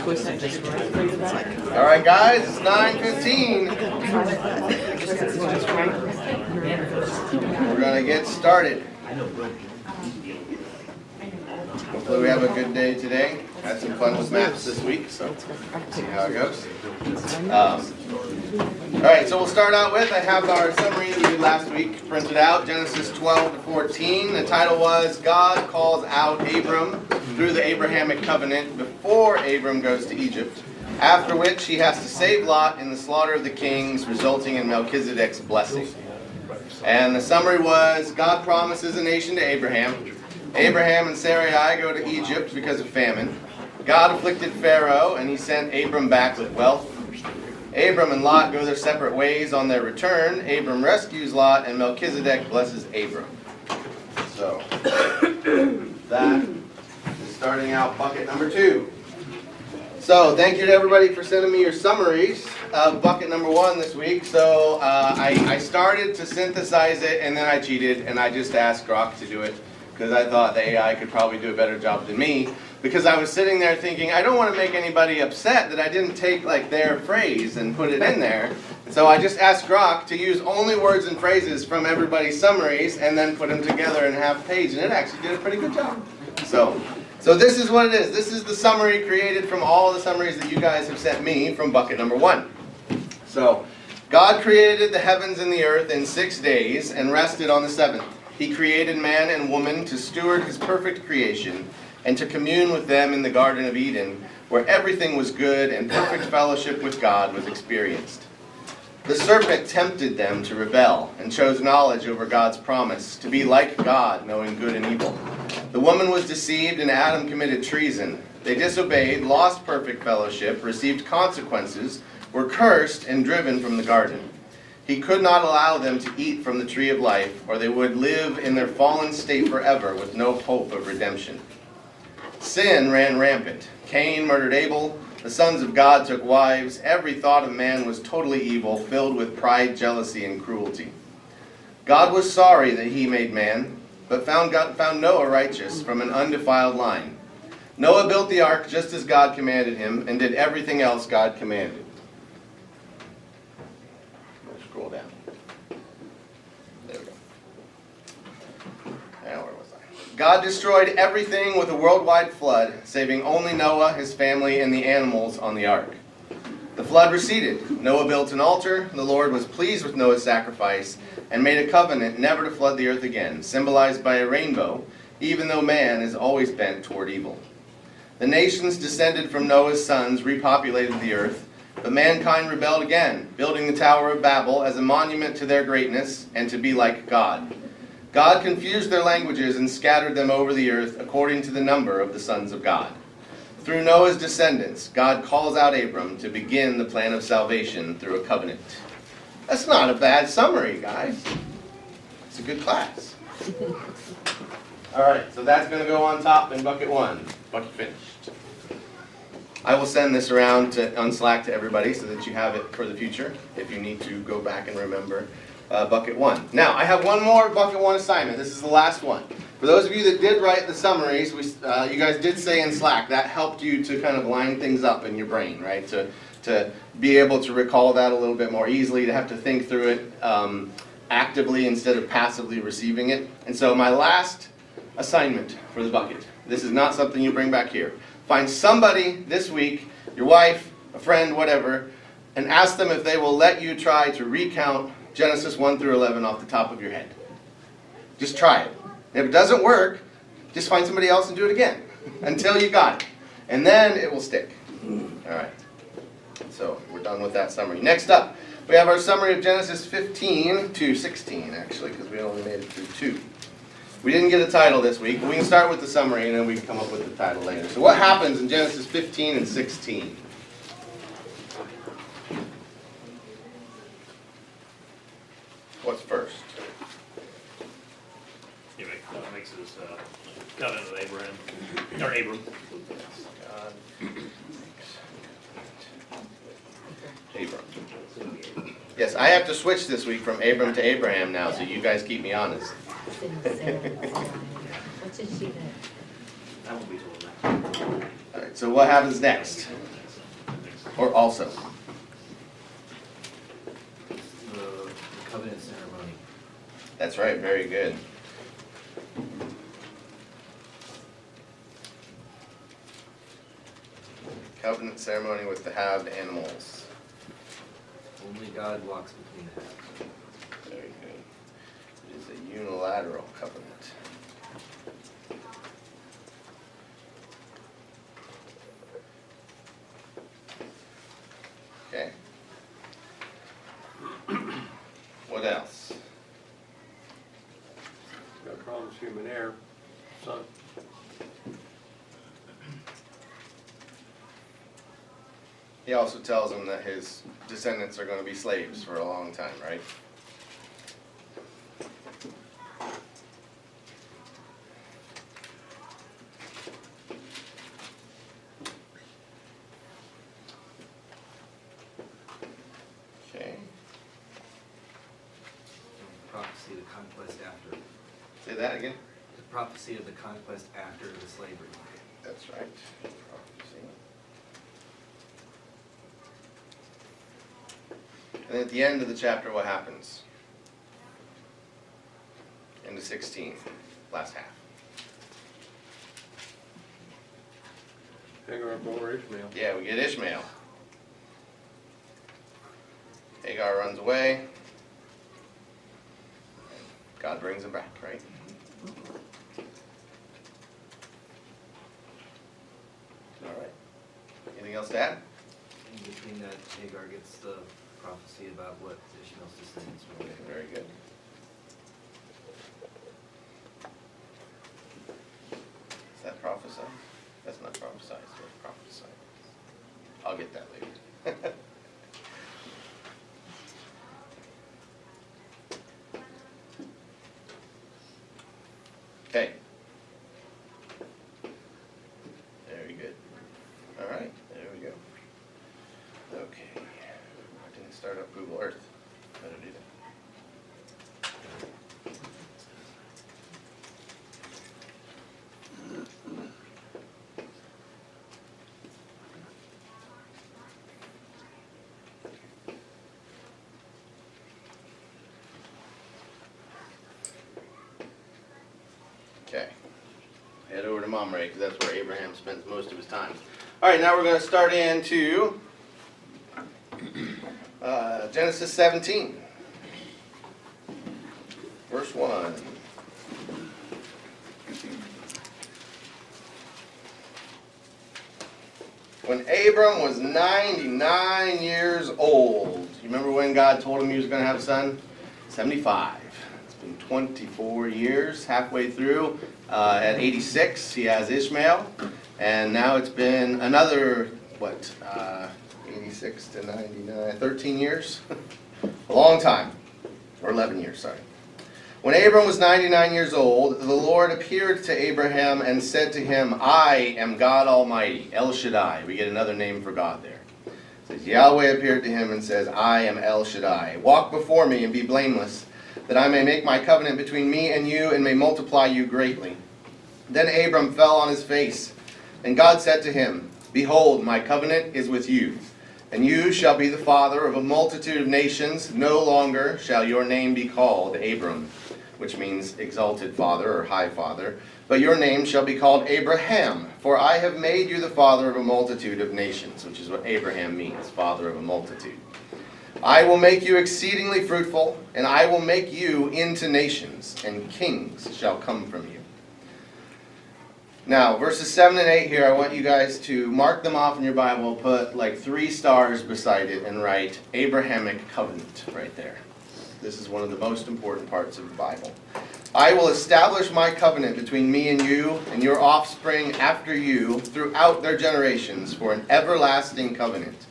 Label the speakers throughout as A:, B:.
A: All right, guys, it's 9:15. We're going to get started. Hopefully we have a good day today. Had some fun with maps this week, so see how it goes. All right, so we'll start out with, I have our summary that we did last week printed out, Genesis 12 to 14. The title was, God calls out Abram through the Abrahamic covenant before Abram goes to Egypt, after which he has to save Lot in the slaughter of the kings, resulting in Melchizedek's blessing. And the summary was, God promises a nation to Abraham. Abraham and Sarai go to Egypt because of famine. God afflicted Pharaoh, and he sent Abram back with wealth. Abram and Lot go their separate ways on their return. Abram rescues Lot, and Melchizedek blesses Abram. So, that is starting out bucket number 2. So, thank you to everybody for sending me your summaries of bucket number 1 this week. So, I started to synthesize it, and then I cheated, and I just asked Grok to do it, because I thought the AI could probably do a better job than me. Because I was sitting there thinking, I don't want to make anybody upset that I didn't take like their phrase and put it in there. So I just asked Grok to use only words and phrases from everybody's summaries and then put them together in half page, and it actually did a pretty good job. So this is what it is. This is the summary created from all the summaries that you guys have sent me from bucket number 1. So, God created the heavens and the earth in 6 days and rested on the 7th. He created man and woman to steward his perfect creation and to commune with them in the Garden of Eden, where everything was good and perfect fellowship with God was experienced. The serpent tempted them to rebel and chose knowledge over God's promise, to be like God, knowing good and evil. The woman was deceived and Adam committed treason. They disobeyed, lost perfect fellowship, received consequences, were cursed and driven from the garden. He could not allow them to eat from the tree of life, or they would live in their fallen state forever with no hope of redemption. Sin ran rampant. Cain murdered Abel. The sons of God took wives. Every thought of man was totally evil, filled with pride, jealousy, and cruelty. God was sorry that he made man, but found Noah righteous from an undefiled line. Noah built the ark just as God commanded him, and did everything else God commanded. Scroll down. There we go. Now where was I? God destroyed everything with a worldwide flood, saving only Noah, his family, and the animals on the ark. The flood receded. Noah built an altar. The Lord was pleased with Noah's sacrifice and made a covenant never to flood the earth again, symbolized by a rainbow, even though man is always bent toward evil. The nations descended from Noah's sons repopulated the earth, but mankind rebelled again, building the Tower of Babel as a monument to their greatness and to be like God. God confused their languages and scattered them over the earth according to the number of the sons of God. Through Noah's descendants, God calls out Abram to begin the plan of salvation through a covenant. That's not a bad summary, guys. It's a good class. All right, so that's going to go on top in bucket 1. Bucket finished. I will send this around on Slack to everybody so that you have it for the future if you need to go back and remember bucket 1. Now, I have one more bucket 1 assignment. This is the last one. For those of you that did write the summaries, you guys did say in Slack that helped you to kind of line things up in your brain, right? To be able to recall that a little bit more easily, to have to think through it actively instead of passively receiving it. And so my last assignment for the bucket, this is not something you bring back here. Find somebody this week, your wife, a friend, whatever, and ask them if they will let you try to recount Genesis 1 through 11 off the top of your head. Just try it. If it doesn't work, just find somebody else and do it again until you got it. And then it will stick. All right. So we're done with that summary. Next up, we have our summary of Genesis 15 to 16, actually, because we only made it through 2. We didn't get a title this week, but we can start with the summary and then we can come up with the title later. So what happens in Genesis 15 and 16? What's first?
B: He makes his covenant with Abraham, or Abram.
A: God Abram. Yes, I have to switch this week from Abram to Abraham now, so you guys keep me honest.
C: What did she do?
B: That won't be till next
A: Alright, so what happens next? Or also?
C: The covenant ceremony.
A: That's right, very good. Covenant ceremony with the halved animals.
C: Only God walks between the halves.
A: Very good. It is a unilateral covenant. Okay. What else?
D: God promised him an heir, son.
A: He also tells him that his descendants are going to be slaves for a long time, right? Okay.
C: Prophecy of the conquest after.
A: Say that again.
C: The prophecy of the conquest after the slavery.
A: That's right. Prophecy. And at the end of the chapter, what happens? Into 16, last half.
D: Hagar bore Ishmael.
A: Yeah, we get Ishmael. Hagar runs away. God brings him back, right? All right. Anything else to add?
C: In between that, Hagar gets the prophecy about what Ishmael's descendants will
A: Okay,
C: be.
A: very good. Is that prophesied? That's not prophesied, it's prophesied. I'll get that later. Okay. Very good. All right, there we go. Okay. I didn't start up Google Earth. Better do that. Okay. Head over to Mamre because that's where Abraham spends most of his time. All right, now we're going to start into Genesis 17, verse 1. When Abram was 99 years old, you remember when God told him he was going to have a son? 75. It's been 24 years, halfway through. At 86, he has Ishmael. And now it's been another, 86 to 99, 13 years? A long time. Or 11 years, sorry. When Abram was 99 years old, the Lord appeared to Abraham and said to him, I am God Almighty, El Shaddai. We get another name for God there. It says, Yahweh appeared to him and says, I am El Shaddai. Walk before me and be blameless, that I may make my covenant between me and you and may multiply you greatly. Then Abram fell on his face, and God said to him, Behold, my covenant is with you, and you shall be the father of a multitude of nations. No longer shall your name be called Abram, which means exalted father or high father, but your name shall be called Abraham, for I have made you the father of a multitude of nations, which is what Abraham means, father of a multitude. I will make you exceedingly fruitful, and I will make you into nations, and kings shall come from you. Now, verses 7 and 8 here, I want you guys to mark them off in your Bible, put like 3 stars beside it, and write Abrahamic covenant right there. This is one of the most important parts of the Bible. I will establish my covenant between me and you and your offspring after you throughout their generations for an everlasting covenant,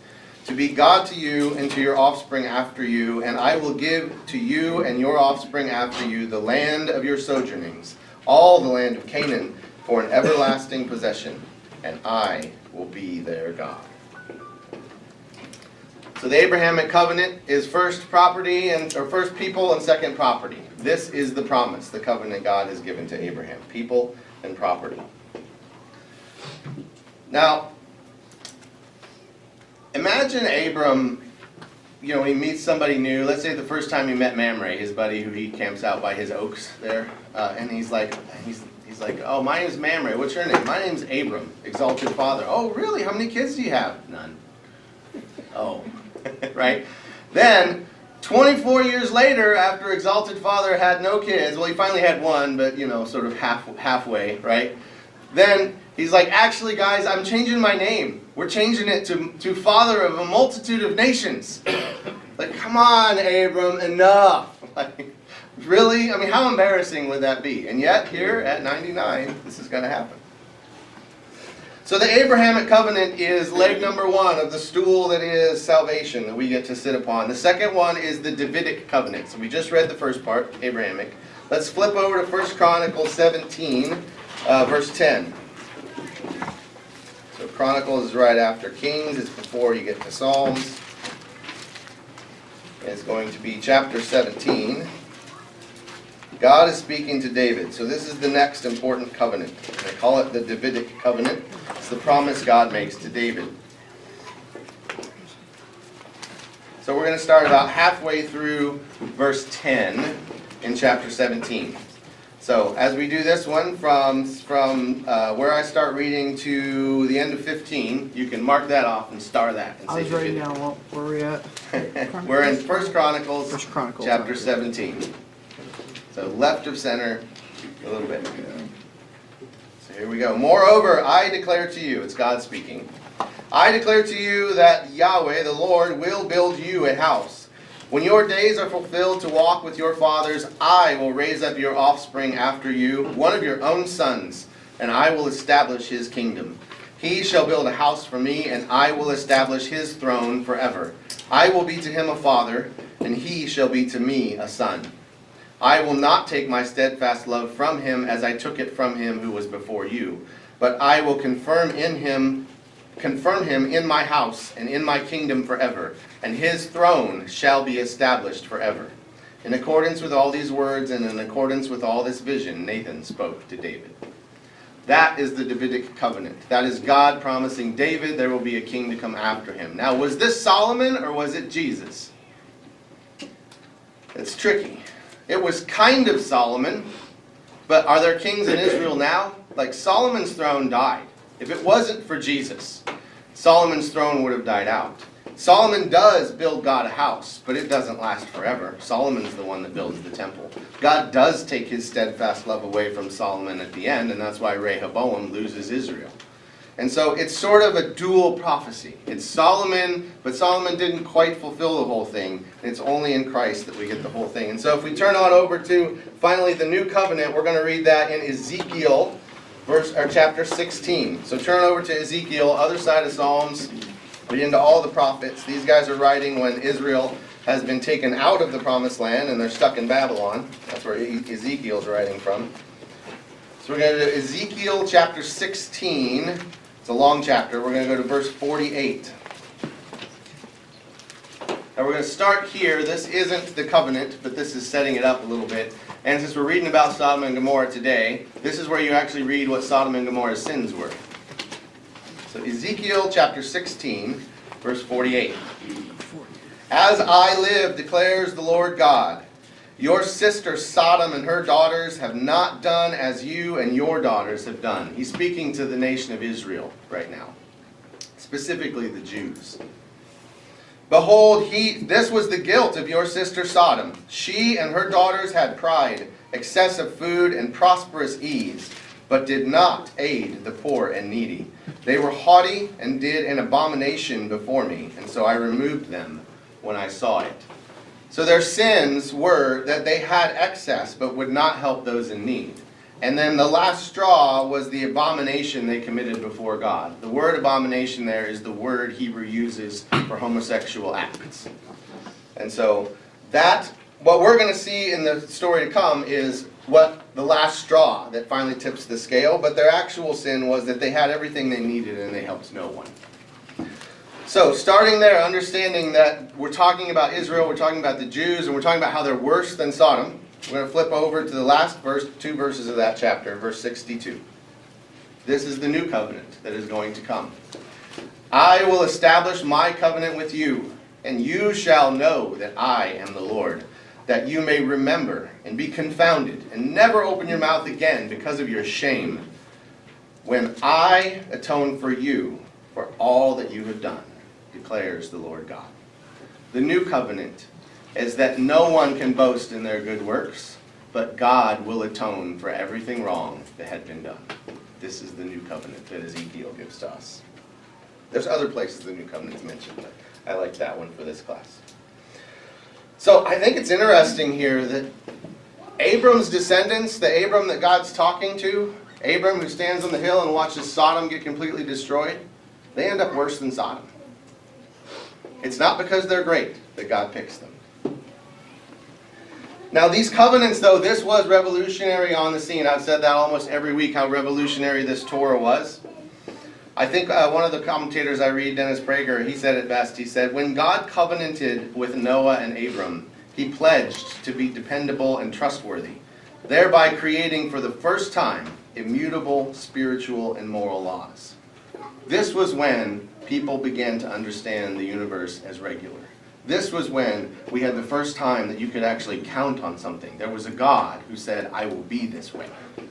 A: to be God to you and to your offspring after you, and I will give to you and your offspring after you the land of your sojournings, all the land of Canaan, for an everlasting possession, and I will be their God. So the Abrahamic covenant is first property or first people and second property. This is the promise, the covenant God has given to Abraham, people and property. Now, imagine Abram, when he meets somebody new. Let's say the first time he met Mamre, his buddy who he camps out by his oaks there, and he's like, oh, my name's Mamre. What's your name? My name's Abram, exalted father. Oh, really? How many kids do you have? None. Oh, right? Then, 24 years later, after exalted father had no kids, well, he finally had one, but, sort of halfway, right? Then he's like, actually, guys, I'm changing my name. We're changing it to father of a multitude of nations. Like, come on, Abram, enough. Like, really? I mean, how embarrassing would that be? And yet, here at 99, this is going to happen. So the Abrahamic covenant is leg number one of the stool that is salvation that we get to sit upon. The second one is the Davidic covenant. So we just read the first part, Abrahamic. Let's flip over to 1 Chronicles 17, verse 10. So Chronicles is right after Kings. It's before you get to Psalms. It's going to be chapter 17. God is speaking to David. So this is the next important covenant. They call it the Davidic covenant. It's the promise God makes to David. So we're going to start about halfway through verse 10 in chapter 17. So as we do this one from where I start reading to the end of 15, you can mark that off and star that. And
E: I was writing down where we're at.
A: We're in 1 Chronicles,
E: First Chronicles,
A: chapter
E: right.
A: 17. So left of center, a little bit. So here we go. Moreover, I declare to you, it's God speaking, I declare to you that Yahweh, the Lord, will build you a house. When your days are fulfilled to walk with your fathers, I will raise up your offspring after you, one of your own sons, and I will establish his kingdom. He shall build a house for me, and I will establish his throne forever. I will be to him a father, and he shall be to me a son. I will not take my steadfast love from him as I took it from him who was before you, but I will confirm him in my house and in my kingdom forever, and his throne shall be established forever. In accordance with all these words and in accordance with all this vision, Nathan spoke to David. That is the Davidic covenant. That is God promising David there will be a king to come after him. Now, was this Solomon or was it Jesus? It's tricky. It was kind of Solomon, but are there kings in Israel now? Like, Solomon's throne died. If it wasn't for Jesus, Solomon's throne would have died out. Solomon does build God a house, but it doesn't last forever. Solomon's the one that builds the temple. God does take his steadfast love away from Solomon at the end, and that's why Rehoboam loses Israel. And so it's sort of a dual prophecy. It's Solomon, but Solomon didn't quite fulfill the whole thing. It's only in Christ that we get the whole thing. And so if we turn on over to, finally, the New Covenant, we're going to read that in Ezekiel, chapter 16. So turn over to Ezekiel, other side of Psalms, read into all the prophets. These guys are writing when Israel has been taken out of the promised land and they're stuck in Babylon. That's where Ezekiel's writing from. So we're going to do Ezekiel chapter 16. It's a long chapter. We're going to go to verse 48. Now we're going to start here. This isn't the covenant, but this is setting it up a little bit. And since we're reading about Sodom and Gomorrah today, this is where you actually read what Sodom and Gomorrah's sins were. So Ezekiel chapter 16, verse 48. As I live, declares the Lord God, your sister Sodom and her daughters have not done as you and your daughters have done. He's speaking to the nation of Israel right now, specifically the Jews. Behold, this was the guilt of your sister Sodom. She and her daughters had pride, excessive food, and prosperous ease, but did not aid the poor and needy. They were haughty and did an abomination before me, and so I removed them when I saw it. So their sins were that they had excess, but would not help those in need. And then the last straw was the abomination they committed before God. The word abomination there is the word Hebrew uses for homosexual acts. And so what we're going to see in the story to come is what the last straw that finally tips the scale. But their actual sin was that they had everything they needed and they helped no one. So starting there, understanding that we're talking about Israel, we're talking about the Jews, and we're talking about how they're worse than Sodom. We're going to flip over to the last two verses of that chapter, verse 62. This is the new covenant that is going to come. I will establish my covenant with you, and you shall know that I am the Lord, that you may remember and be confounded, and never open your mouth again because of your shame, when I atone for you for all that you have done, declares the Lord God. The new covenant is that no one can boast in their good works, but God will atone for everything wrong that had been done. This is the new covenant that Ezekiel gives to us. There's other places the new covenant is mentioned, but I like that one for this class. So I think it's interesting here that Abram's descendants, the Abram that God's talking to, Abram who stands on the hill and watches Sodom get completely destroyed, they end up worse than Sodom. It's not because they're great that God picks them. Now these covenants, though, this was revolutionary on the scene. I've said that almost every week, how revolutionary this Torah was. I think one of the commentators I read, Dennis Prager, he said it best. He said, when God covenanted with Noah and Abram, he pledged to be dependable and trustworthy, thereby creating for the first time immutable spiritual and moral laws. This was when people began to understand the universe as regular. This was when we had the first time that you could actually count on something. There was a God who said, I will be this way.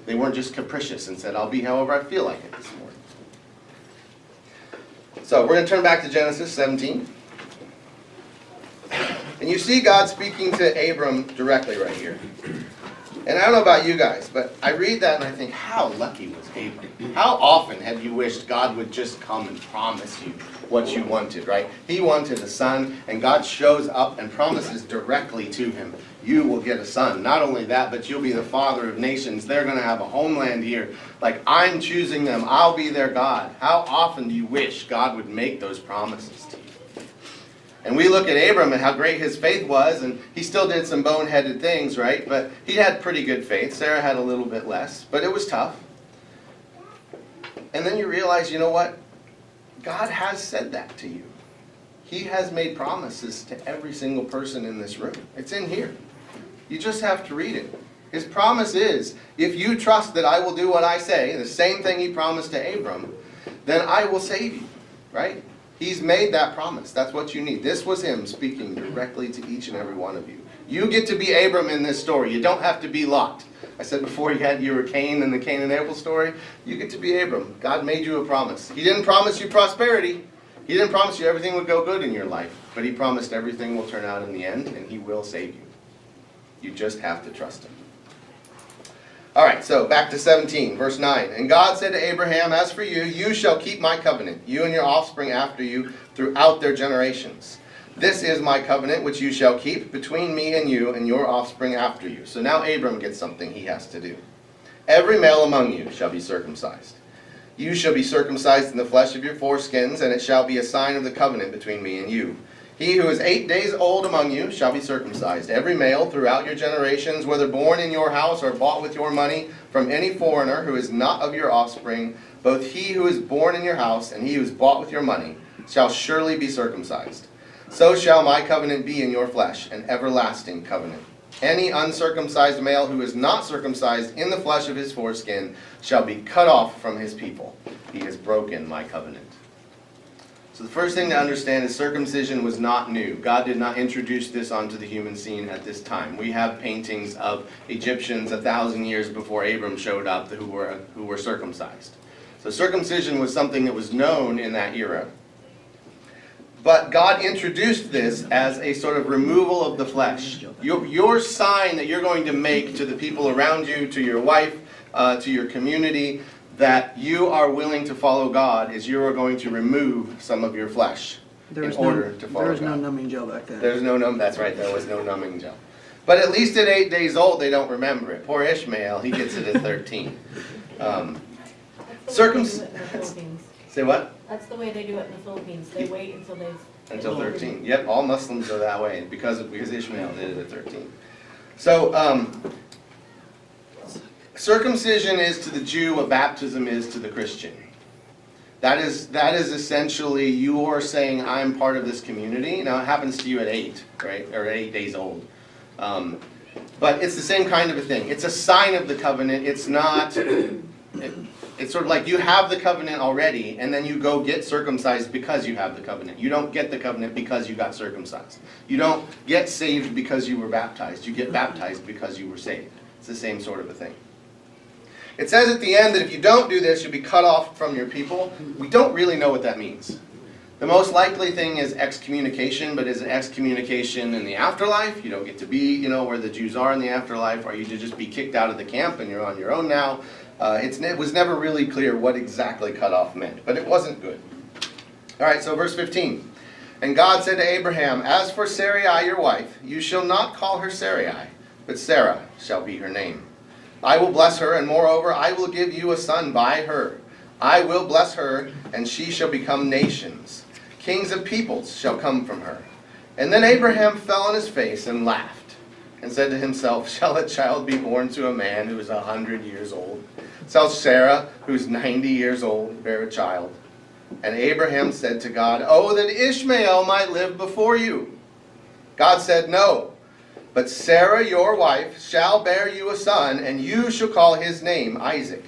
A: They weren't just capricious and said, I'll be however I feel like it this morning. So we're going to turn back to Genesis 17. And you see God speaking to Abram directly right here. And I don't know about you guys, but I read that and I think, how lucky was Abram? How often have you wished God would just come and promise you what you wanted, right? He wanted a son, and God shows up and promises directly to him, you will get a son. Not only that, but you'll be the father of nations. They're going to have a homeland here. Like, I'm choosing them. I'll be their God. How often do you wish God would make those promises to you? And we look at Abram and how great his faith was, and he still did some boneheaded things, right? But he had pretty good faith. Sarah had a little bit less, but it was tough. And then you realize, you know what? God has said that to you. He has made promises to every single person in this room. It's in here. You just have to read it. His promise is, if you trust that I will do what I say, the same thing he promised to Abram, then I will save you, right? He's made that promise. That's what you need. This was him speaking directly to each and every one of you. You get to be Abram in this story. You don't have to be Lot. I said before you were Cain in the Cain and Abel story. You get to be Abram. God made you a promise. He didn't promise you prosperity. He didn't promise you everything would go good in your life. But he promised everything will turn out in the end, and he will save you. You just have to trust him. All right, so back to 17, verse 9. And God said to Abraham, as for you, you shall keep my covenant, you and your offspring after you, throughout their generations. This is my covenant which you shall keep between me and you and your offspring after you. So now Abram gets something he has to do. Every male among you shall be circumcised. You shall be circumcised in the flesh of your foreskins, and it shall be a sign of the covenant between me and you. He who is 8 days old among you shall be circumcised, every male throughout your generations, whether born in your house or bought with your money from any foreigner who is not of your offspring. Both he who is born in your house and he who is bought with your money shall surely be circumcised. So shall my covenant be in your flesh, an everlasting covenant. Any uncircumcised male who is not circumcised in the flesh of his foreskin shall be cut off from his people. He has broken my covenant. So the first thing to understand is circumcision was not new. God did not introduce this onto the human scene at this time. We have paintings of Egyptians 1,000 years before Abram showed up who were circumcised. So circumcision was something that was known in that era. But God introduced this as a sort of removal of the flesh. Your sign that you're going to make to the people around you, to your wife, to your community, that you are willing to follow God is you are going to remove some of your flesh in order to follow God.
E: There was no numbing gel back then.
A: That's right, there was no numbing gel. But at least at 8 days old, they don't remember it. Poor Ishmael, he gets it at 13. Say what?
F: That's the way they do it in the Philippines. They wait until they've...
A: Until 13. Yep, all Muslims are that way because Ishmael did it at 13. So, circumcision is to the Jew what baptism is to the Christian. That is essentially you are saying, I'm part of this community. Now, it happens to you at 8, right? Or at 8 days old. But it's the same kind of a thing. It's a sign of the covenant. It's not... It's sort of like you have the covenant already, and then you go get circumcised because you have the covenant. You don't get the covenant because you got circumcised. You don't get saved because you were baptized. You get baptized because you were saved. It's the same sort of a thing. It says at the end that if you don't do this, you'll be cut off from your people. We don't really know what that means. The most likely thing is excommunication, but is it excommunication in the afterlife? You don't get to be, where the Jews are in the afterlife. Are you to just be kicked out of the camp and you're on your own now? It was never really clear what exactly cut off meant, but it wasn't good. All right, so verse 15. And God said to Abraham, As for Sarai your wife, you shall not call her Sarai, but Sarah shall be her name. I will bless her, and moreover, I will give you a son by her. I will bless her, and she shall become nations. Kings of peoples shall come from her. And then Abraham fell on his face and laughed, and said to himself, Shall a child be born to a man who is 100 years old? Shall Sarah, who is 90 years old, bear a child? And Abraham said to God, Oh, that Ishmael might live before you. God said, No, but Sarah your wife shall bear you a son, and you shall call his name Isaac.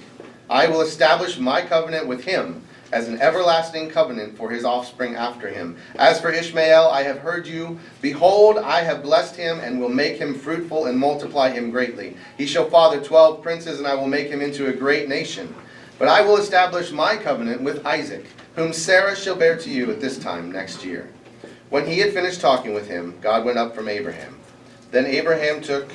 A: I will establish my covenant with him as an everlasting covenant for his offspring after him. As for Ishmael, I have heard you. Behold, I have blessed him, and will make him fruitful and multiply him greatly. He shall father 12 princes, and I will make him into a great nation. But I will establish my covenant with Isaac, whom Sarah shall bear to you at this time next year. When he had finished talking with him, God went up from Abraham. Then Abraham took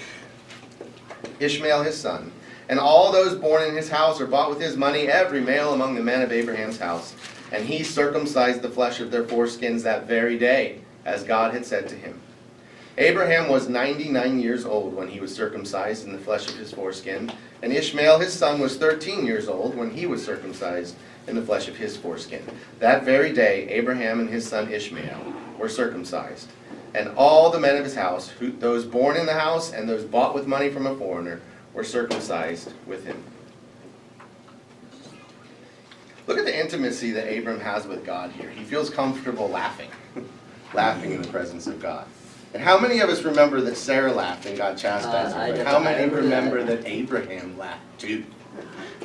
A: Ishmael his son, and all those born in his house or bought with his money, every male among the men of Abraham's house. And he circumcised the flesh of their foreskins that very day, as God had said to him. Abraham was 99 years old when he was circumcised in the flesh of his foreskin, and Ishmael his son was 13 years old when he was circumcised in the flesh of his foreskin. That very day Abraham and his son Ishmael were circumcised. And all the men of his house, those born in the house and those bought with money from a foreigner, were circumcised with him. Look at the intimacy that Abram has with God here. He feels comfortable laughing, laughing in the presence of God. And how many of us remember that Sarah laughed and God chastised her? But how many remember that Abraham laughed too?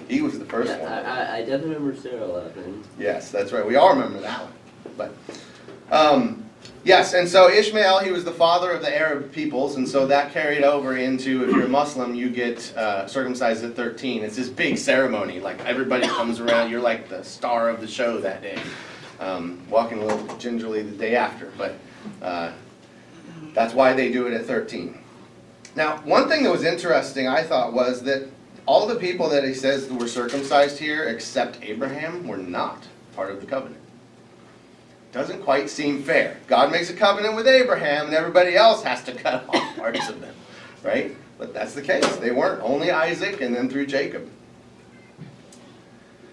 A: He was the first one.
G: I definitely remember Sarah laughing.
A: Yes, that's right. We all remember that one. But yes, and so Ishmael, he was the father of the Arab peoples, and so that carried over into, if you're a Muslim, you get circumcised at 13. It's this big ceremony, like everybody comes around, you're like the star of the show that day, walking a little gingerly the day after, but that's why they do it at 13. Now, one thing that was interesting, I thought, was that all the people that he says were circumcised here, except Abraham, were not part of the covenant. Doesn't quite seem fair. God makes a covenant with Abraham, and everybody else has to cut off parts of them, right? But that's the case. They weren't. Only Isaac, and then through Jacob.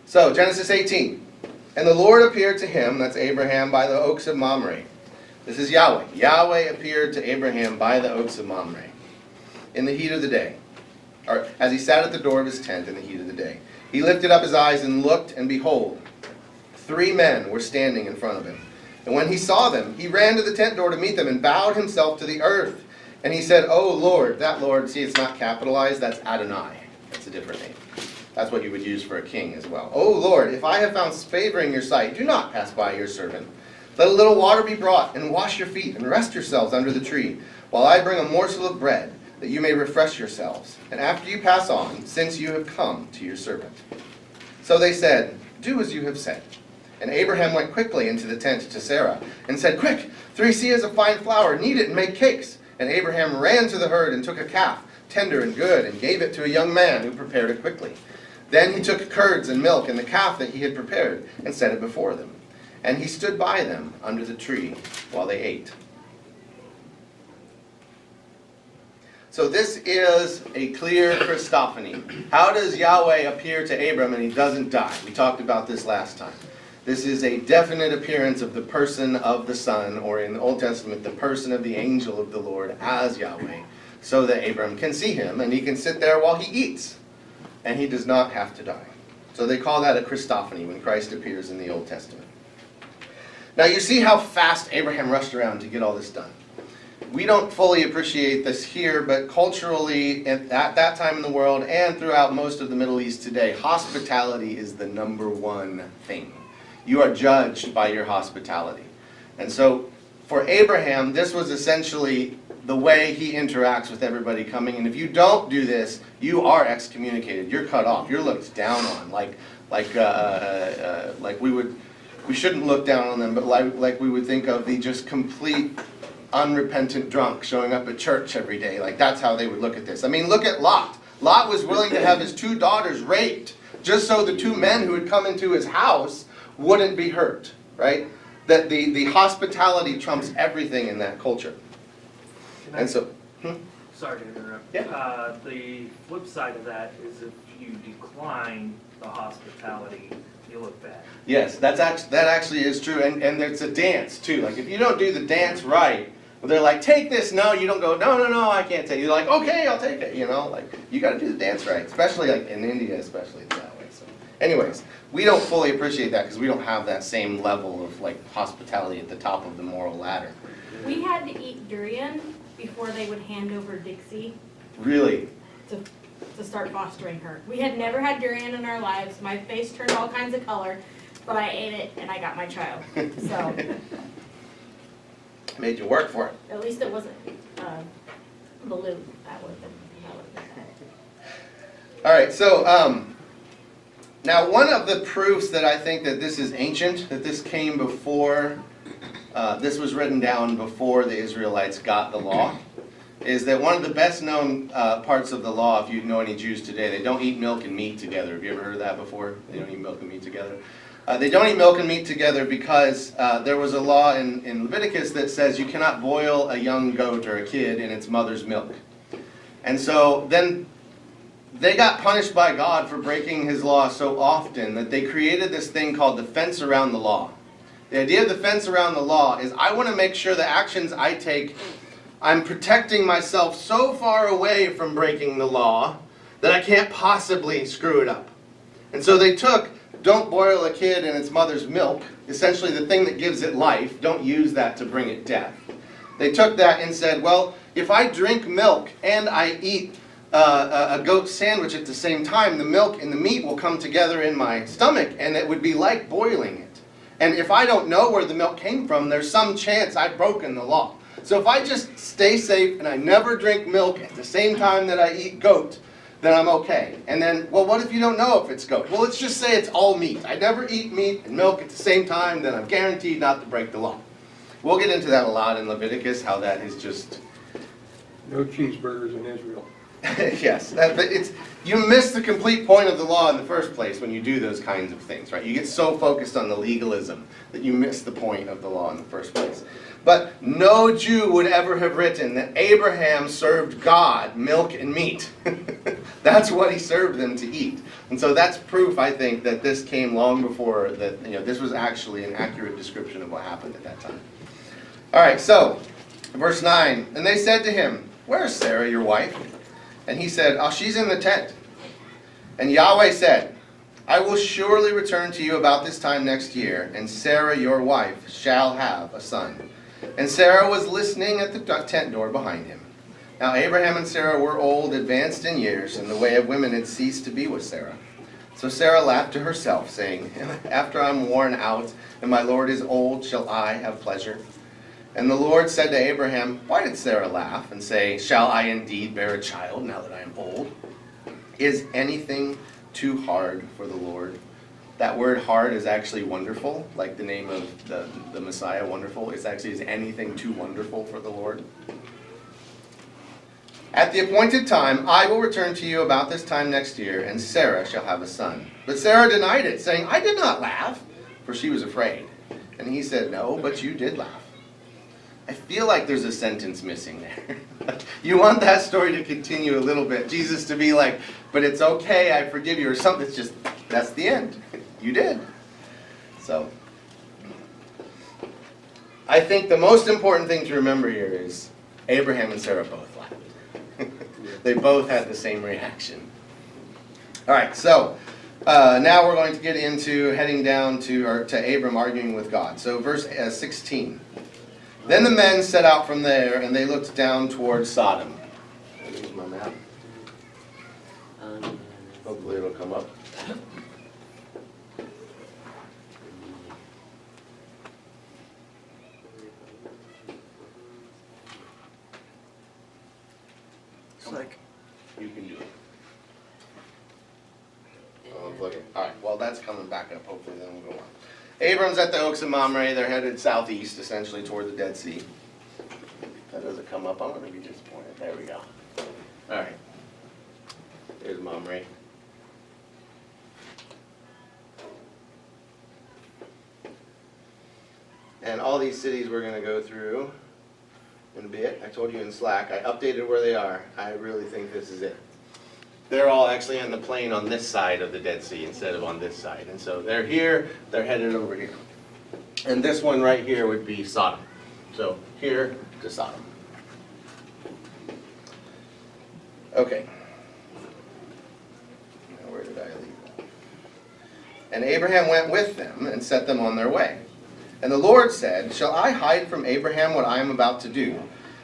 A: So, Genesis 18. And the Lord appeared to him, that's Abraham, by the oaks of Mamre. This is Yahweh. Yahweh appeared to Abraham by the oaks of Mamre in the heat of the day, or as he sat at the door of his tent in the heat of the day. He lifted up his eyes and looked, and behold, 3 men were standing in front of him. And when he saw them, he ran to the tent door to meet them and bowed himself to the earth. And he said, Oh Lord, that Lord, see, it's not capitalized, that's Adonai. That's a different name. That's what you would use for a king as well. Oh Lord, if I have found favor in your sight, do not pass by your servant. Let a little water be brought, and wash your feet, and rest yourselves under the tree, while I bring a morsel of bread, that you may refresh yourselves. And after you pass on, since you have come to your servant. So they said, Do as you have said. And Abraham went quickly into the tent to Sarah, and said, Quick, 3 seahs of fine flour, knead it and make cakes. And Abraham ran to the herd and took a calf, tender and good, and gave it to a young man who prepared it quickly. Then he took curds and milk and the calf that he had prepared, and set it before them. And he stood by them under the tree while they ate. So this is a clear Christophany. How does Yahweh appear to Abram and he doesn't die? We talked about this last time. This is a definite appearance of the person of the Son, or in the Old Testament, the person of the angel of the Lord as Yahweh, so that Abram can see him and he can sit there while he eats, and he does not have to die. So they call that a Christophany when Christ appears in the Old Testament. Now you see how fast Abraham rushed around to get all this done. we don't fully appreciate this here, but culturally at that time in the world and throughout most of the Middle East today, hospitality is the number one thing. You are judged by your hospitality. And so for Abraham, this was essentially the way he interacts with everybody coming. And if you don't do this, you are excommunicated. You're cut off. You're looked down on. Like we shouldn't look down on them, but like we would think of the just complete unrepentant drunk showing up at church every day. Like that's how they would look at this. I mean, look at Lot. Lot was willing to have his 2 daughters raped just so the 2 men who had come into his house wouldn't be hurt, right? That the hospitality trumps everything in that culture. And so,
H: Sorry to interrupt.
A: Yeah.
H: The flip side of that is if you decline the hospitality, you look bad.
A: yes, that actually is true, and it's a dance too. Like if you don't do the dance right, well, they're like, take this. No, you don't go. No, I can't take it. You're like, okay, I'll take it. You know, like you got to do the dance right, especially like in India, especially it's that way. So, anyways, we don't fully appreciate that because we don't have that same level of like hospitality at the top of the moral ladder.
F: We had to eat durian before they would hand over Dixie
A: Really.
F: to start fostering her. We had never had durian in our lives. My face turned all kinds of color, but I ate it and I got my child. So
A: Made you work for it.
F: at least it wasn't Baloo. That would have been
A: All right, so now one of the proofs that I think that this is ancient, that this came before, this was written down before the Israelites got the law, is that one of the best known parts of the law, if you know any Jews today, they don't eat milk and meat together. Have you ever heard of that before? They don't eat milk and meat together. They don't eat milk and meat together because there was a law in Leviticus that says you cannot boil a young goat or a kid in its mother's milk. And so then they got punished by God for breaking his law so often that they created this thing called the fence around the law. The idea of the fence around the law is I want to make sure the actions I take, I'm protecting myself so far away from breaking the law that I can't possibly screw it up. And so they took, don't boil a kid in its mother's milk, essentially the thing that gives it life, don't use that to bring it death. They took that and said, well, if I drink milk and I eat a goat sandwich at the same time, the milk and the meat will come together in my stomach and it would be like boiling it. And if I don't know where the milk came from, there's some chance I've broken the law. So if I just stay safe and I never drink milk at the same time that I eat goat, then I'm okay. And then, well, what if you don't know if it's goat? Well, let's just say it's all meat. I never eat meat and milk at the same time, then I'm guaranteed not to break the law. We'll get into that a lot in Leviticus, how that is just...
D: No cheeseburgers in Israel.
A: Yes, but you miss the complete point of the law in the first place when you do those kinds of things, right? You get so focused on the legalism that you miss the point of the law in the first place. But no Jew would ever have written that Abraham served God milk and meat. That's what he served them to eat. And so that's proof, I think, that this came long before that, this was actually an accurate description of what happened at that time. All right, so verse 9, and they said to him, "Where is Sarah, your wife?" And he said, "Oh, she's in the tent." And Yahweh said, "I will surely return to you about this time next year, and Sarah, your wife, shall have a son." And Sarah was listening at the tent door behind him. Now Abraham and Sarah were old, advanced in years, and the way of women had ceased to be with Sarah. So Sarah laughed to herself, saying, "After I'm worn out, and my Lord is old, shall I have pleasure?" And the Lord said to Abraham, "Why did Sarah laugh and say, 'Shall I indeed bear a child now that I am old?' Is anything too hard for the Lord?" That word hard is actually wonderful, like the name of the Messiah, wonderful. It's actually, is anything too wonderful for the Lord? "At the appointed time, I will return to you about this time next year, and Sarah shall have a son." But Sarah denied it, saying, "I did not laugh," for she was afraid. And he said, "No, but you did laugh." I feel like there's a sentence missing there. You want that story to continue a little bit. Jesus to be like, "But it's okay, I forgive you," or something. It's just, that's the end. You did. So, I think the most important thing to remember here is Abraham and Sarah both laughed. They both had the same reaction. All right, so now we're going to get into heading down to Abram arguing with God. So verse 16. Then the men set out from there, and they looked down toward Sodom. There's my map. Hopefully it'll come up.
E: It's like,
A: You can do it. Oh, I'm looking. All right, well, that's coming back up. Hopefully then we'll go on. Abram's at the Oaks of Mamre. They're headed southeast, essentially, toward the Dead Sea. If that doesn't come up, I'm going to be disappointed. There we go. All right. There's Mamre. And all these cities we're going to go through in a bit. I told you in Slack, I updated where they are. I really think this is it. They're all actually on the plain on this side of the Dead Sea instead of on this side. And so they're here, they're headed over here. And this one right here would be Sodom. So here to Sodom. Okay. Now where did I leave that? And Abraham went with them and set them on their way. And the Lord said, "Shall I hide from Abraham what I am about to do?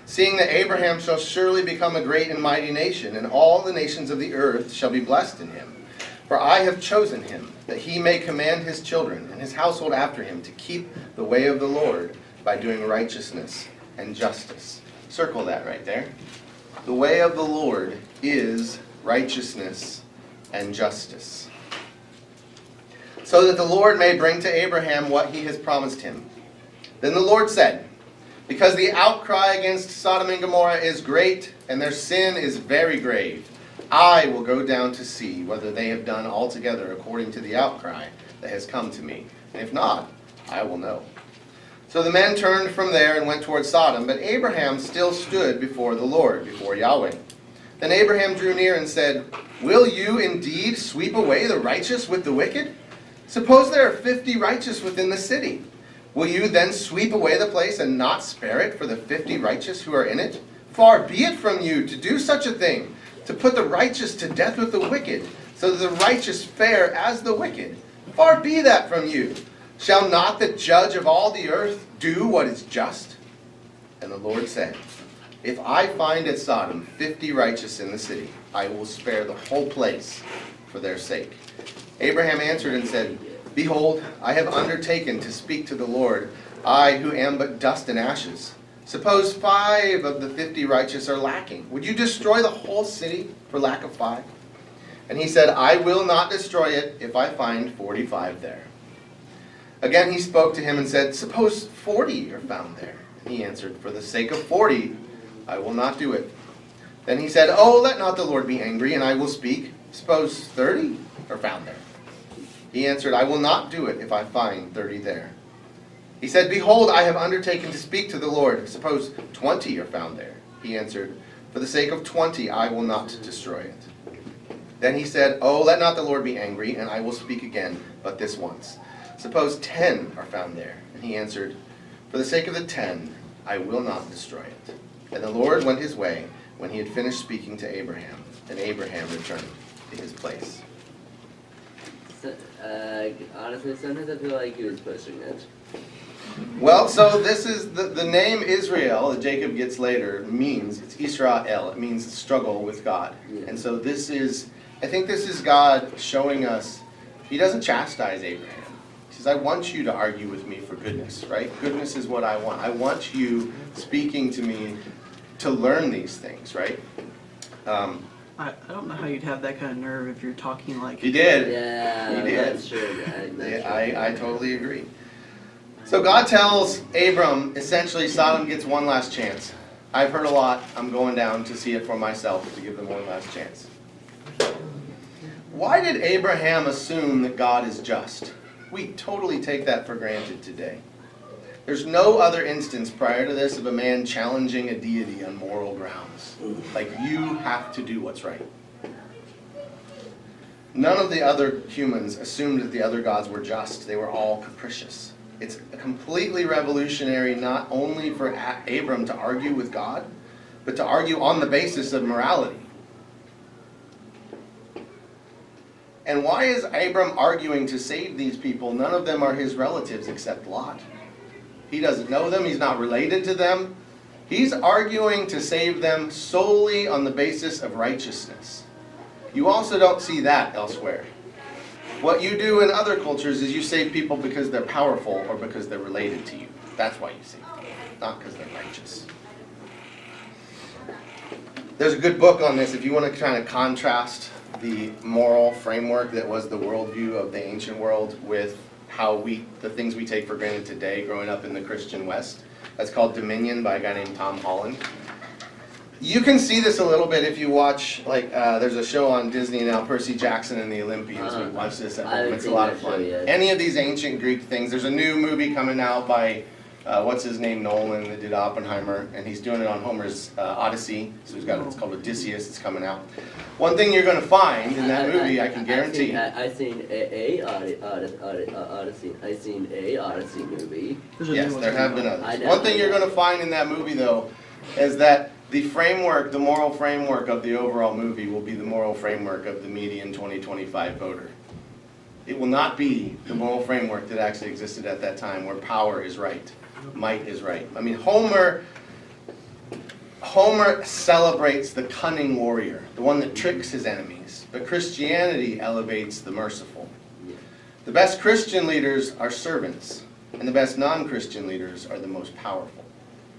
A: Seeing that Abraham shall surely become a great and mighty nation, and all the nations of the earth shall be blessed in him. For I have chosen him, that he may command his children and his household after him to keep the way of the Lord by doing righteousness and justice." Circle that right there. The way of the Lord is righteousness and justice. So that the Lord may bring to Abraham what he has promised him. Then the Lord said, "Because the outcry against Sodom and Gomorrah is great, and their sin is very grave, I will go down to see whether they have done altogether according to the outcry that has come to me. And if not, I will know." So the men turned from there and went toward Sodom, but Abraham still stood before the Lord, before Yahweh. Then Abraham drew near and said, "Will you indeed sweep away the righteous with the wicked? Suppose there are 50 righteous within the city. Will you then sweep away the place and not spare it for the 50 righteous who are in it? Far be it from you to do such a thing, to put the righteous to death with the wicked, so that the righteous fare as the wicked. Far be that from you. Shall not the judge of all the earth do what is just?" And the Lord said, "If I find at Sodom 50 righteous in the city, I will spare the whole place for their sake." Abraham answered and said, "Behold, I have undertaken to speak to the Lord, I who am but dust and ashes. Suppose 5 of the 50 righteous are lacking. Would you destroy the whole city for lack of 5? And he said, "I will not destroy it if I find 45 there." Again he spoke to him and said, "Suppose 40 are found there." And he answered, "For the sake of 40, I will not do it." Then he said, "Oh, let not the Lord be angry, and I will speak. Suppose 30 are found there." He answered, "I will not do it if I find 30 there." He said, "Behold, I have undertaken to speak to the Lord. Suppose 20 are found there." He answered, "For the sake of 20, I will not destroy it." Then he said, "Oh, let not the Lord be angry, and I will speak again, but this once. Suppose 10 are found there." And he answered, "For the sake of the 10, I will not destroy it." And the Lord went his way when he had finished speaking to Abraham, and Abraham returned to his place.
G: Honestly, sometimes I feel like he was pushing it.
A: Well, so this is the name Israel that Jacob gets later means, it's Israel, it means struggle with God.
G: Yeah.
A: And so this is, I think this is God showing us, he doesn't chastise Abraham. He says, "I want you to argue with me for goodness," right? Goodness is what I want. I want you speaking to me to learn these things, right?
E: I don't know how you'd have that kind of nerve if you're talking like.
A: He did.
G: Yeah,
A: He did.
G: that's true.
A: I totally agree. So God tells Abram, essentially, Sodom gets one last chance. I've heard a lot. I'm going down to see it for myself to give them one last chance. Why did Abraham assume that God is just? We totally take that for granted today. There's no other instance prior to this of a man challenging a deity on moral grounds. Like, you have to do what's right. None of the other humans assumed that the other gods were just. They were all capricious. It's completely revolutionary not only for Abram to argue with God, but to argue on the basis of morality. And why is Abram arguing to save these people? None of them are his relatives except Lot. He doesn't know them. He's not related to them. He's arguing to save them solely on the basis of righteousness. You also don't see that elsewhere. What you do in other cultures is you save people because they're powerful or because they're related to you. That's why you save them, not because they're righteous. There's a good book on this if you want to kind of contrast the moral framework that was the worldview of the ancient world with how the things we take for granted today growing up in the Christian West. That's called Dominion by a guy named Tom Holland. You can see this a little bit if you watch, there's a show on Disney now, Percy Jackson and the Olympians. We watch this at home. It's a lot of fun. Any of these ancient Greek things. There's a new movie coming out by, what's his name, Nolan, that did Oppenheimer, and he's doing it on Homer's Odyssey. So it's called Odysseus. It's coming out. One thing you're going to find in that movie, I can guarantee.
G: I seen a Odyssey movie.
A: Yes, there have been others. One thing you're going to find in that movie, though, is that the moral framework of the overall movie will be the moral framework of the median 2025 voter. It will not be the moral framework that actually existed at that time where power is right, might is right. I mean, Homer celebrates the cunning warrior, the one that tricks his enemies, but Christianity elevates the merciful. The best Christian leaders are servants, and the best non-Christian leaders are the most powerful.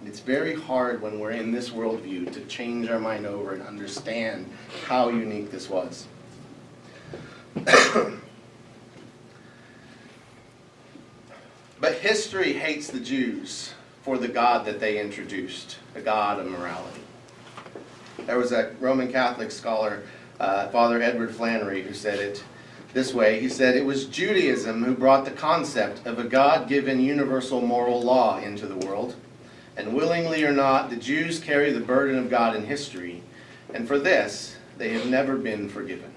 A: It's very hard when we're in this worldview to change our mind over and understand how unique this was. But history hates the Jews for the God that they introduced, the God of morality. There was a Roman Catholic scholar, Father Edward Flannery, who said it this way. He said, "It was Judaism who brought the concept of a God-given universal moral law into the world. And willingly or not, the Jews carry the burden of God in history, and for this, they have never been forgiven."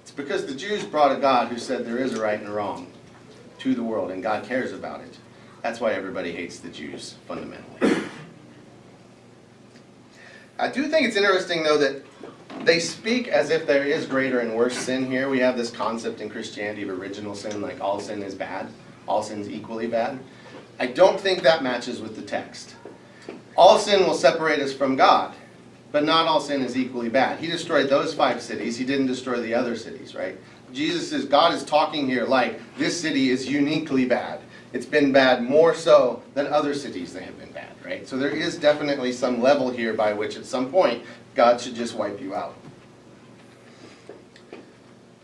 A: It's because the Jews brought a God who said there is a right and a wrong to the world, and God cares about it. That's why everybody hates the Jews, fundamentally. I do think it's interesting, though, that they speak as if there is greater and worse sin here. We have this concept in Christianity of original sin, like all sin is bad, all sin's equally bad. I don't think that matches with the text. All sin will separate us from God, but not all sin is equally bad. He destroyed those 5 cities. He didn't destroy the other cities, right? God is talking here like this city is uniquely bad. It's been bad more so than other cities that have been bad, right? So there is definitely some level here by which at some point God should just wipe you out.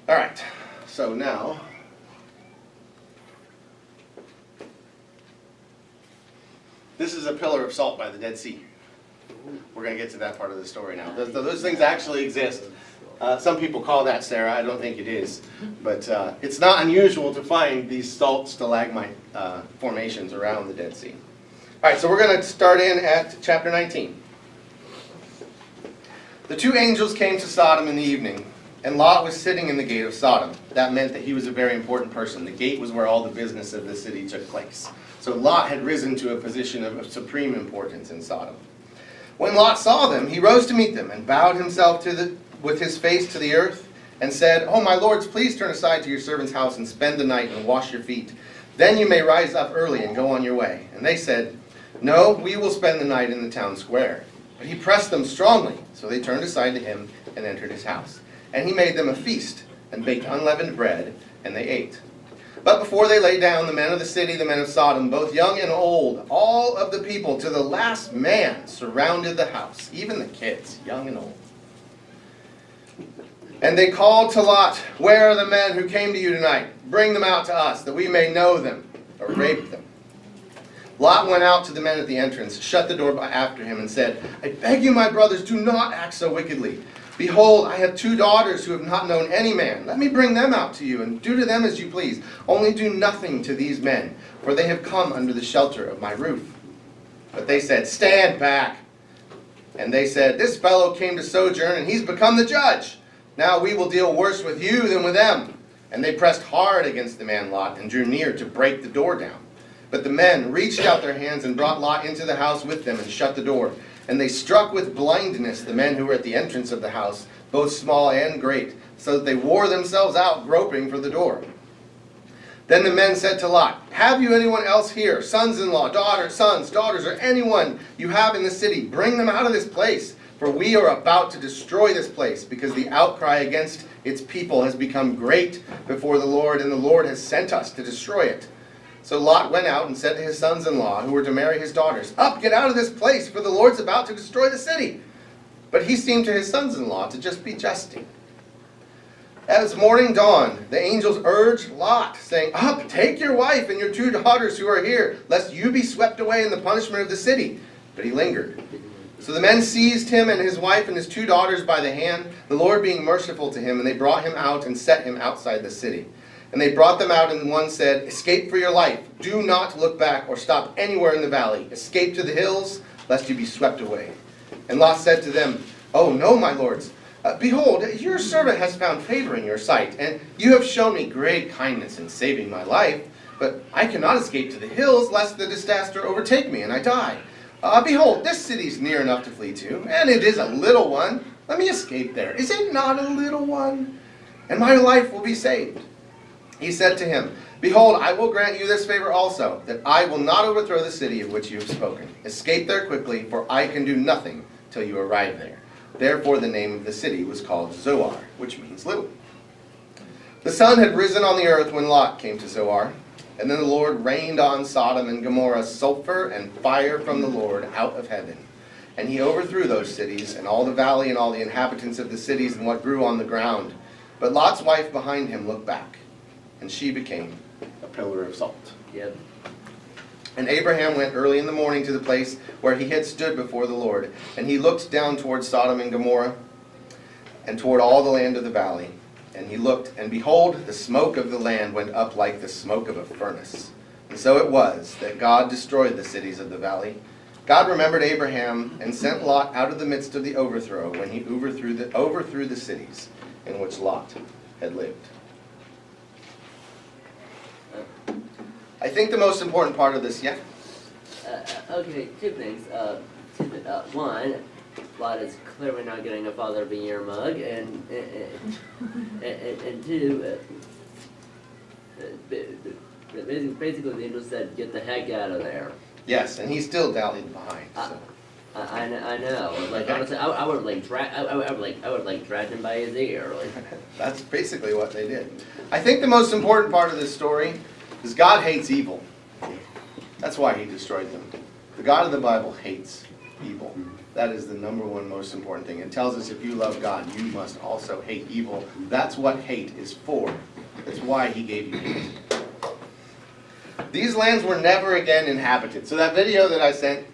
A: All right, so now this is a pillar of salt by the Dead Sea. We're going to get to that part of the story now. Those things actually exist. Some people call that Sarah. I don't think it is. But it's not unusual to find these salt stalagmite formations around the Dead Sea. All right, so we're going to start in at chapter 19. The 2 angels came to Sodom in the evening, and Lot was sitting in the gate of Sodom. That meant that he was a very important person. The gate was where all the business of the city took place. So Lot had risen to a position of supreme importance in Sodom. When Lot saw them, he rose to meet them and bowed himself with his face to the earth and said, "Oh, my lords, please turn aside to your servant's house and spend the night and wash your feet. Then you may rise up early and go on your way." And they said, "No, we will spend the night in the town square." But he pressed them strongly, so they turned aside to him and entered his house. And he made them a feast and baked unleavened bread, and they ate. But before they lay down, the men of the city, the men of Sodom, both young and old, all of the people to the last man surrounded the house, even the kids, young and old. And they called to Lot, "Where are the men who came to you tonight? Bring them out to us, that we may know them," or rape them. Lot went out to the men at the entrance, shut the door after him, and said, "I beg you, my brothers, do not act so wickedly. Behold, I have 2 daughters who have not known any man. Let me bring them out to you, and do to them as you please. Only do nothing to these men, for they have come under the shelter of my roof." But they said, "Stand back." And they said, "This fellow came to sojourn, and he's become the judge. Now we will deal worse with you than with them." And they pressed hard against the man Lot, and drew near to break the door down. But the men reached out their hands and brought Lot into the house with them and shut the door. And they struck with blindness the men who were at the entrance of the house, both small and great, so that they wore themselves out groping for the door. Then the men said to Lot, have you anyone else here, sons-in-law, daughters, sons, daughters, or anyone you have in the city? Bring them out of this place, for we are about to destroy this place, because the outcry against its people has become great before the Lord, and the Lord has sent us to destroy it. So Lot went out and said to his sons-in-law, who were to marry his daughters, up, get out of this place, for the Lord's about to destroy the city. But he seemed to his sons-in-law to just be jesting. As morning dawned, the angels urged Lot, saying, up, take your wife and your 2 daughters who are here, lest you be swept away in the punishment of the city. But he lingered. So the men seized him and his wife and his 2 daughters by the hand, the Lord being merciful to him, and they brought him out and set him outside the city. And they brought them out, and one said, escape for your life. Do not look back or stop anywhere in the valley. Escape to the hills, lest you be swept away. And Lot said to them, oh no, my lords. Behold, your servant has found favor in your sight, and you have shown me great kindness in saving my life. But I cannot escape to the hills, lest the disaster overtake me and I die. Behold, this city is near enough to flee to, and it is a little one. Let me escape there. Is it not a little one? And my life will be saved. He said to him, behold, I will grant you this favor also, that I will not overthrow the city of which you have spoken. Escape there quickly, for I can do nothing till you arrive there. Therefore the name of the city was called Zoar, which means little. The sun had risen on the earth when Lot came to Zoar. And then the Lord rained on Sodom and Gomorrah sulfur and fire from the Lord out of heaven. And he overthrew those cities, and all the valley and all the inhabitants of the cities and what grew on the ground. But Lot's wife behind him looked back, and she became a pillar of salt.
G: Yep.
A: And Abraham went early in the morning to the place where he had stood before the Lord. And he looked down toward Sodom and Gomorrah, and toward all the land of the valley. And he looked, and behold, the smoke of the land went up like the smoke of a furnace. And so it was that God destroyed the cities of the valley. God remembered Abraham and sent Lot out of the midst of the overthrow when he overthrew the cities in which Lot had lived. I think the most important part of this, yeah?
G: Okay, 2 things. One, Lot is clearly not getting a Father of the Year mug, and 2, basically the angel said, get the heck out of there.
A: Yes, and he's still dallied behind. So.
G: I know. Like honestly, I would like dragged him by his ear. Like.
A: That's basically what they did. I think the most important part of this story is God hates evil. That's why he destroyed them. The God of the Bible hates evil. That is the number one most important thing. It tells us if you love God, you must also hate evil. That's what hate is for. That's why he gave you hate. These lands were never again inhabited. So that video that I sent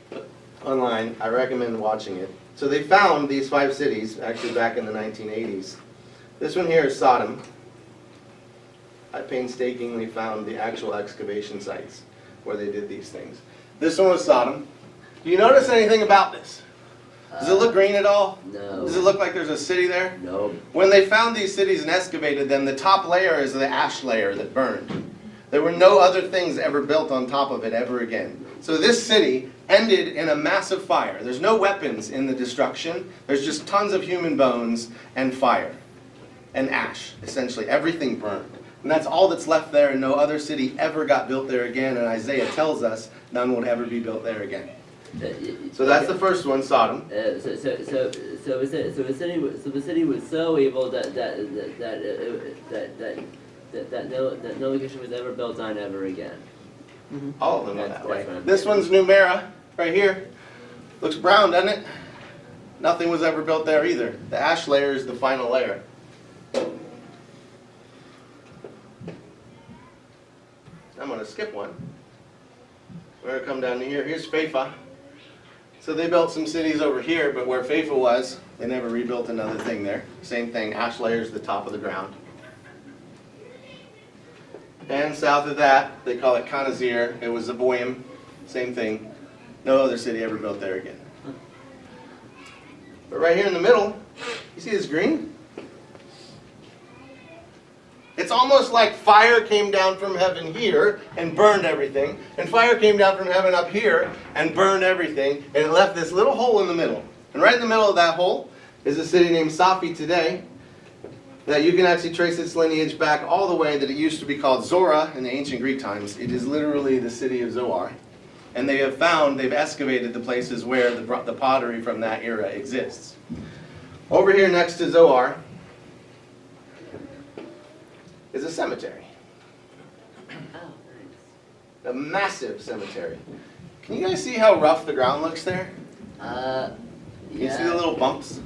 A: online, I recommend watching it. So they found these 5 cities, actually back in the 1980s. This one here is Sodom. I painstakingly found the actual excavation sites where they did these things. This one was Sodom. Do you notice anything about this? Does it look green at all?
G: No.
A: Does it look like there's a city there?
G: No.
A: When they found these cities and excavated them, the top layer is the ash layer that burned. There were no other things ever built on top of it ever again. So this city ended in a massive fire. There's no weapons in the destruction. There's just tons of human bones and fire and ash, essentially. Everything burned. And that's all that's left there, and no other city ever got built there again. And Isaiah tells us none will ever be built there again. So that's the first one, Sodom.
G: So the city was so evil that no location was ever built on ever again.
A: All of them are that way.
G: That's what I'm
A: This one's Numera, right here. Looks brown, doesn't it? Nothing was ever built there either. The ash layer is the final layer. I'm going to skip one. We're going to come down to here. Here's Fafa. So they built some cities over here, but where Fafa was, they never rebuilt another thing there. Same thing, ash layer is the top of the ground. And south of that, they call it Kanazir. It was Zeboim. Same thing. No other city ever built there again. But right here in the middle, you see this green? It's almost like fire came down from heaven here and burned everything, and fire came down from heaven up here and burned everything, and it left this little hole in the middle. And right in the middle of that hole is a city named Safi today. that you can actually trace its lineage back all the way that it used to be called Zora in the ancient Greek times. It is literally the city of Zoar. And they've excavated the places where the pottery from that era exists. Over here next to Zoar is a cemetery.
G: Oh,
A: A massive cemetery. Can you guys see how rough the ground looks there?
G: nice.
A: You see the little bumps?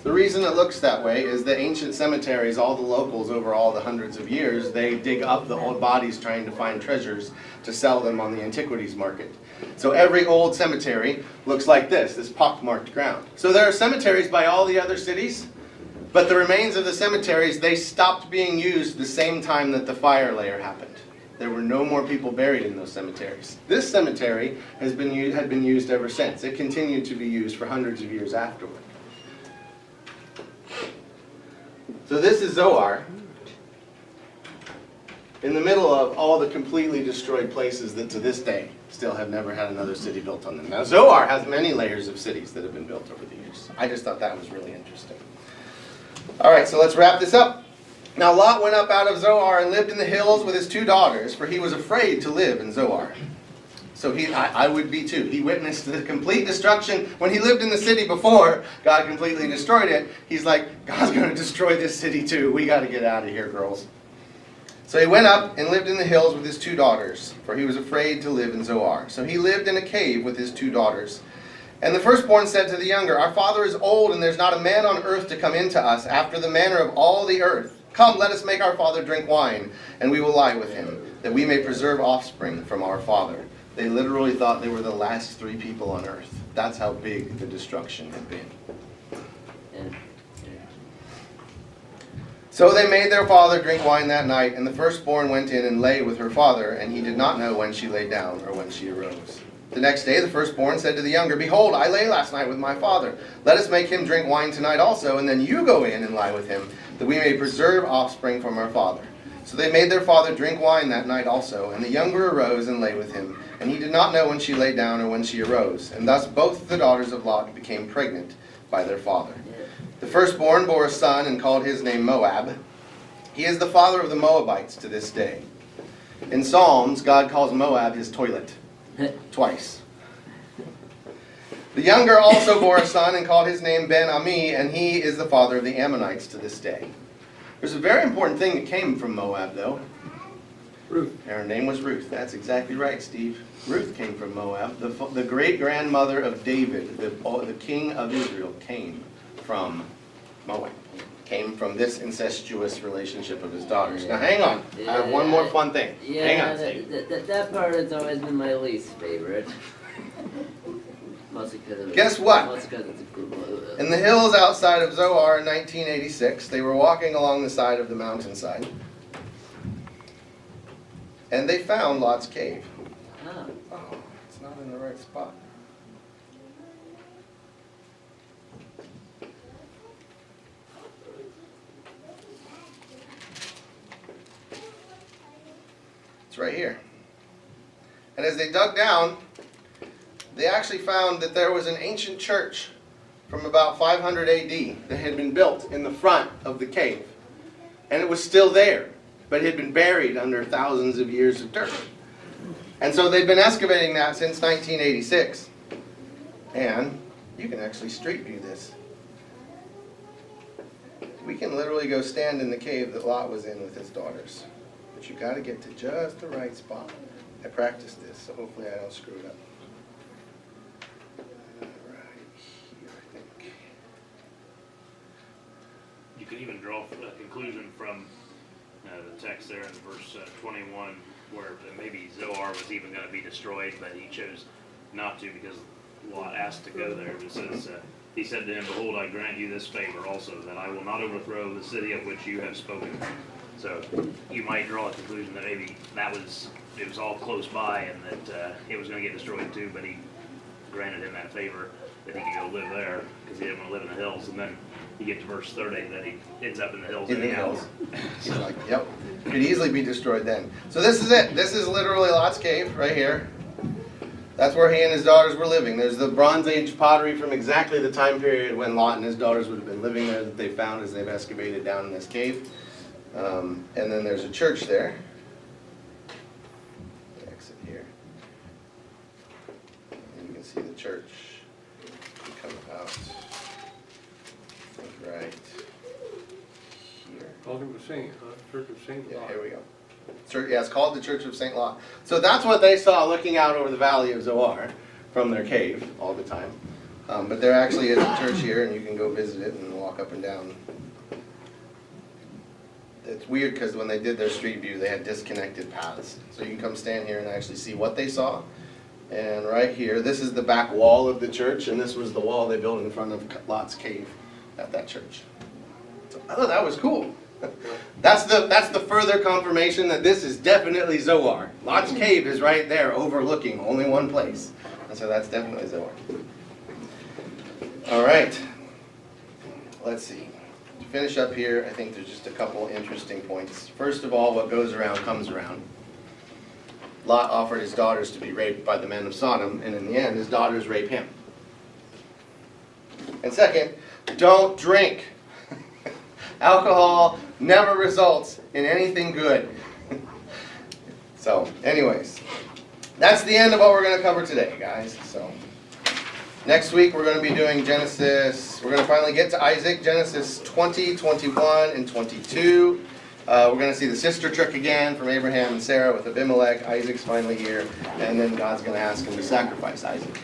A: The reason it looks that way is that ancient cemeteries, all the locals over all the hundreds of years, they dig up the old bodies trying to find treasures to sell them on the antiquities market. So every old cemetery looks like this pockmarked ground. So there are cemeteries by all the other cities, but the remains of the cemeteries, they stopped being used the same time that the fire layer happened. There were no more people buried in those cemeteries. This cemetery had been used ever since. It continued to be used for hundreds of years afterward. So this is Zoar, in the middle of all the completely destroyed places that to this day still have never had another city built on them. Now Zoar has many layers of cities that have been built over the years. I just thought that was really interesting. All right, so let's wrap this up. Now Lot went up out of Zoar and lived in the hills with his 2 daughters, for he was afraid to live in Zoar. So I would be too. He witnessed the complete destruction. When he lived in the city before God completely destroyed it, he's like, God's going to destroy this city too. We got to get out of here, girls. So he went up and lived in the hills with his 2 daughters, for he was afraid to live in Zoar. So he lived in a cave with his 2 daughters. And the firstborn said to the younger, Our father is old, and there's not a man on earth to come into us after the manner of all the earth. Come, let us make our father drink wine, and we will lie with him, that we may preserve offspring from our father. They literally thought they were the last 3 people on earth. That's how big the destruction had been. So they made their father drink wine that night, and the firstborn went in and lay with her father, and he did not know when she lay down or when she arose. The next day the firstborn said to the younger, Behold, I lay last night with my father. Let us make him drink wine tonight also, and then you go in and lie with him, that we may preserve offspring from our father. So they made their father drink wine that night also, and the younger arose and lay with him, and he did not know when she lay down or when she arose. And thus both the daughters of Lot became pregnant by their father. The firstborn bore a son and called his name Moab. He is the father of the Moabites to this day. In Psalms, God calls Moab his toilet. Twice. The younger also bore a son and called his name Ben-Ami, and he is the father of the Ammonites to this day. There's a very important thing that came from Moab, though.
D: Ruth.
A: Her name was Ruth. That's exactly right, Steve. Ruth came from Moab. The great-grandmother of David, the king of Israel, came from Moab. Came from this incestuous relationship of his daughters. Now hang on. I have one more fun thing. Hang on, Steve.
G: That part has always been my least favorite. Mostly because
A: Guess what?
G: Mostly because it's a group of...
A: In the hills outside of Zoar in 1986, they were walking along the side of the mountainside, and they found Lot's cave.
G: Oh.
A: Oh, it's not in the right spot. It's right here. And as they dug down, they actually found that there was an ancient church from about 500 AD that had been built in the front of the cave. And it was still there, but it had been buried under thousands of years of dirt. And so they've been excavating that since 1986. And you can actually street view this. We can literally go stand in the cave that Lot was in with his daughters. But you've got to get to just the right spot. I practiced this, so hopefully I don't screw it up.
B: You can even draw a conclusion from the text there in verse 21, where maybe Zoar was even going to be destroyed, but he chose not to because Lot asked to go there. It says, he said to him, Behold, I grant you this favor also, that I will not overthrow the city of which you have spoken. So you might draw a conclusion that maybe it was all close by and that it was going to get destroyed too, but he granted him that favor that he could go live there because he didn't want to live in the hills. And then you get to verse 30 that he ends up in the hills.
A: In the hills. He's like, yep. Could easily be destroyed then. So this is it. This is literally Lot's cave right here. That's where he and his daughters were living. There's the Bronze Age pottery from exactly the time period when Lot and his daughters would have been living there that they found as they've excavated down in this cave. And then there's a church there. Exit here. And you can see the church come out right here.
D: Called him a saint, huh? Church of Saint
A: Yeah,
D: Lot.
A: here we go. Church, yeah, it's called the Church of St. Lot. So that's what they saw looking out over the valley of Zoar from their cave all the time. But there actually is a church here, and you can go visit it and walk up and down. It's weird because when they did their street view, they had disconnected paths. So you can come stand here and actually see what they saw. And right here, this is the back wall of the church, and this was the wall they built in front of Lot's cave at that church. So I thought that was cool. That's the further confirmation that this is definitely Zoar. Lot's cave is right there overlooking only one place. And so that's definitely Zoar. All right. Let's see. To finish up here, I think there's just a couple interesting points. First of all, what goes around comes around. Lot offered his daughters to be raped by the men of Sodom, and in the end, his daughters rape him. And second, don't drink. Alcohol never results in anything good. So, anyways, that's the end of what we're going to cover today, guys. So, next week we're going to be doing Genesis. We're going to finally get to Isaac, Genesis 20, 21, and 22. We're going to see the sister trick again from Abraham and Sarah with Abimelech. Isaac's finally here, and then God's going to ask him to sacrifice Isaac.